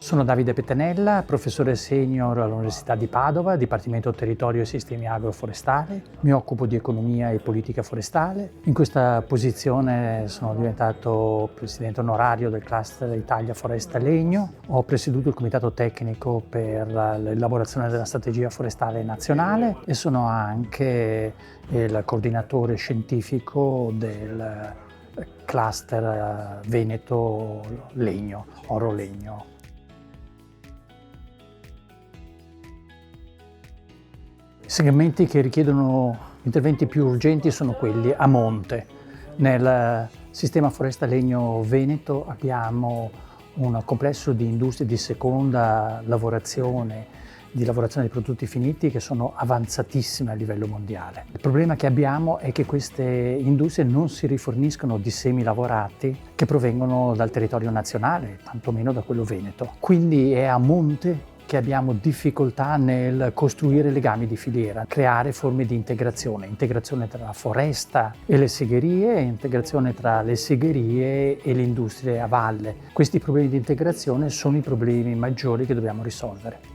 Sono Davide Pettenella, professore senior all'Università di Padova, Dipartimento Territorio e Sistemi Agroforestali. Mi occupo di economia e politica forestale. In questa posizione sono diventato presidente onorario del cluster Italia Foresta Legno. Ho presieduto il comitato tecnico per l'elaborazione della strategia forestale nazionale e sono anche il coordinatore scientifico del cluster Veneto Legno, Oro Legno. I segmenti che richiedono interventi più urgenti sono quelli a monte. Nel sistema foresta legno veneto abbiamo un complesso di industrie di seconda lavorazione, di lavorazione di prodotti finiti che sono avanzatissime a livello mondiale. Il problema che abbiamo è che queste industrie non si riforniscono di semi lavorati che provengono dal territorio nazionale, tantomeno da quello veneto. Quindi è a monte che abbiamo difficoltà nel costruire legami di filiera, creare forme di integrazione tra la foresta e le segherie, integrazione tra le segherie e le industrie a valle. Questi problemi di integrazione sono i problemi maggiori che dobbiamo risolvere.